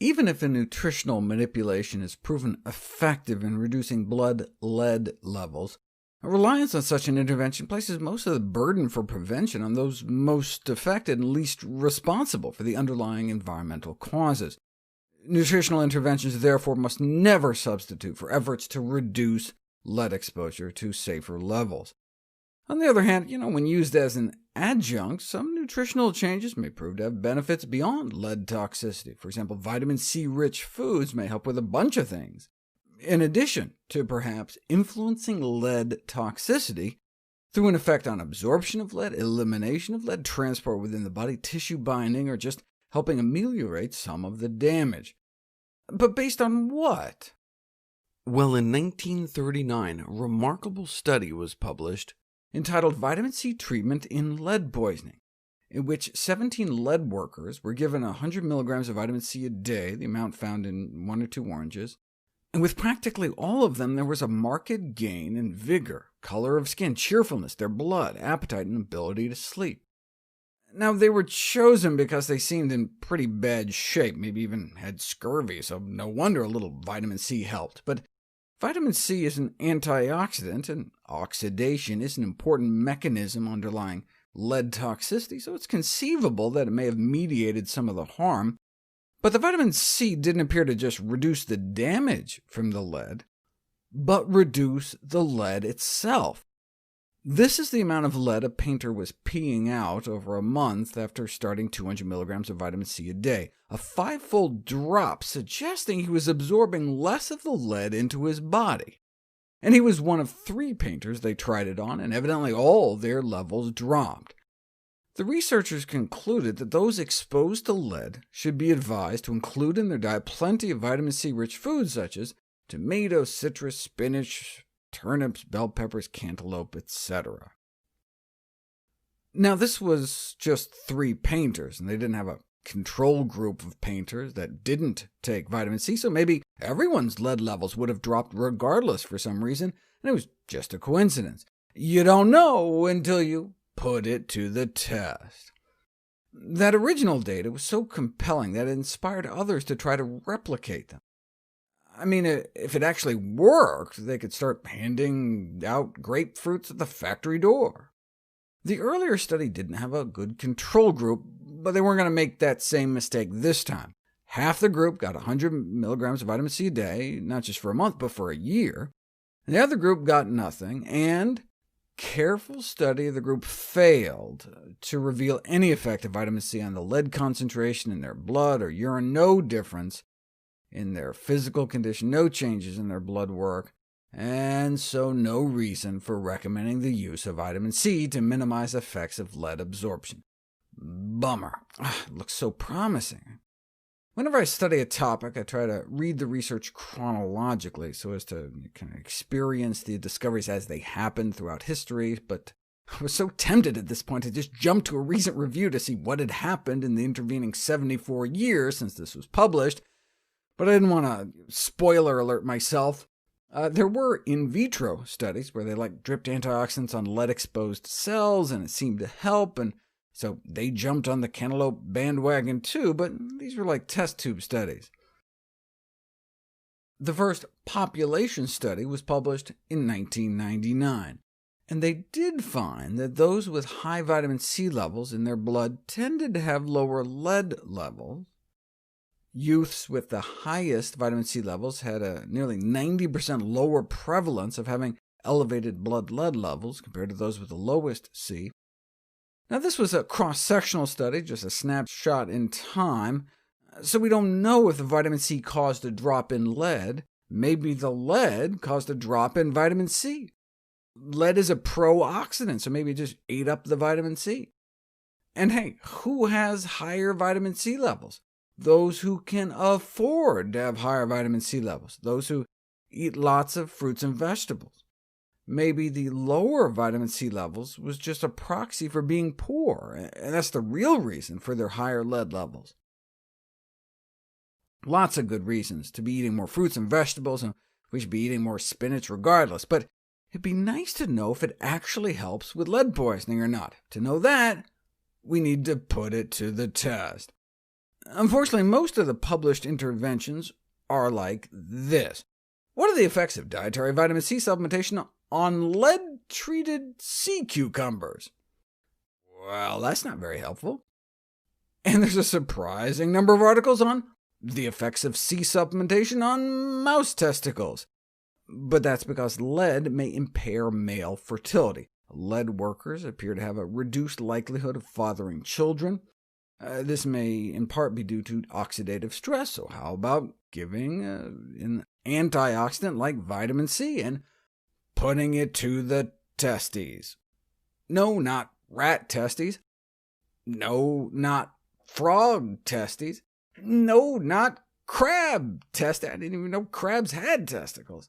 Even if a nutritional manipulation is proven effective in reducing blood lead levels, a reliance on such an intervention places most of the burden for prevention on those most affected and least responsible for the underlying environmental causes. Nutritional interventions, therefore, must never substitute for efforts to reduce lead exposure to safer levels. On the other hand, when used as an adjunct, some nutritional changes may prove to have benefits beyond lead toxicity. For example, vitamin C-rich foods may help with a bunch of things, in addition to perhaps influencing lead toxicity through an effect on absorption of lead, elimination of lead, transport within the body, tissue binding, or just helping ameliorate some of the damage. But based on what? Well, in 1939, a remarkable study was published entitled Vitamin C Treatment in Lead Poisoning, in which 17 lead workers were given 100 milligrams of vitamin C a day, the amount found in 1 or 2 oranges, and with practically all of them there was a marked gain in vigor, color of skin, cheerfulness, their blood, appetite, and ability to sleep. Now, they were chosen because they seemed in pretty bad shape, maybe even had scurvy, so no wonder a little vitamin C helped. But vitamin C is an antioxidant, and oxidation is an important mechanism underlying lead toxicity, so it's conceivable that it may have mediated some of the harm. But the vitamin C didn't appear to just reduce the damage from the lead, but reduce the lead itself. This is the amount of lead a painter was peeing out over a month after starting 200 milligrams of vitamin C a day, a 5-fold drop suggesting he was absorbing less of the lead into his body. And he was one of 3 painters they tried it on, and evidently all their levels dropped. The researchers concluded that those exposed to lead should be advised to include in their diet plenty of vitamin C-rich foods such as tomatoes, citrus, spinach, turnips, bell peppers, cantaloupe, etc. Now, this was just 3 painters, and they didn't have a control group of painters that didn't take vitamin C, so maybe everyone's lead levels would have dropped regardless for some reason, and it was just a coincidence. You don't know until you put it to the test. That original data was so compelling that it inspired others to try to replicate them. I mean, if it actually worked, they could start handing out grapefruits at the factory door. The earlier study didn't have a good control group, but they weren't going to make that same mistake this time. Half the group got 100 milligrams of vitamin C a day, not just for a month, but for a year. And the other group got nothing, and careful study of the group failed to reveal any effect of vitamin C on the lead concentration in their blood or urine, no difference in their physical condition, no changes in their blood work, and so no reason for recommending the use of vitamin C to minimize effects of lead absorption. Bummer. It looks so promising. Whenever I study a topic, I try to read the research chronologically so as to kind of experience the discoveries as they happened throughout history, but I was so tempted at this point to just jump to a recent review to see what had happened in the intervening 74 years since this was published, but I didn't want to spoiler alert myself. There were in vitro studies where they dripped antioxidants on lead-exposed cells, and it seemed to help, and so they jumped on the cantaloupe bandwagon too, but these were like test tube studies. The first population study was published in 1999, and they did find that those with high vitamin C levels in their blood tended to have lower lead levels. Youths with the highest vitamin C levels had a nearly 90% lower prevalence of having elevated blood lead levels compared to those with the lowest C. Now, this was a cross-sectional study, just a snapshot in time, so we don't know if the vitamin C caused a drop in lead. Maybe the lead caused a drop in vitamin C. Lead is a pro-oxidant, so maybe it just ate up the vitamin C. And hey, who has higher vitamin C levels? Those who can afford to have higher vitamin C levels, those who eat lots of fruits and vegetables. Maybe the lower vitamin C levels was just a proxy for being poor, and that's the real reason for their higher lead levels. Lots of good reasons to be eating more fruits and vegetables, and we should be eating more spinach regardless, but it'd be nice to know if it actually helps with lead poisoning or not. To know that, we need to put it to the test. Unfortunately, most of the published interventions are like this. What are the effects of dietary vitamin C supplementation on lead-treated sea cucumbers? Well, that's not very helpful. And there's a surprising number of articles on the effects of C supplementation on mouse testicles. But that's because lead may impair male fertility. Lead workers appear to have a reduced likelihood of fathering children. This may in part be due to oxidative stress, so how about giving an antioxidant like vitamin C and putting it to the testes? No, not rat testes. No, not frog testes. No, not crab testes. I didn't even know crabs had testicles.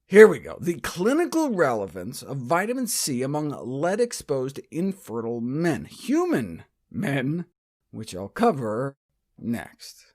Here we go. The clinical relevance of vitamin C among lead-exposed infertile men, human men, which I'll cover next.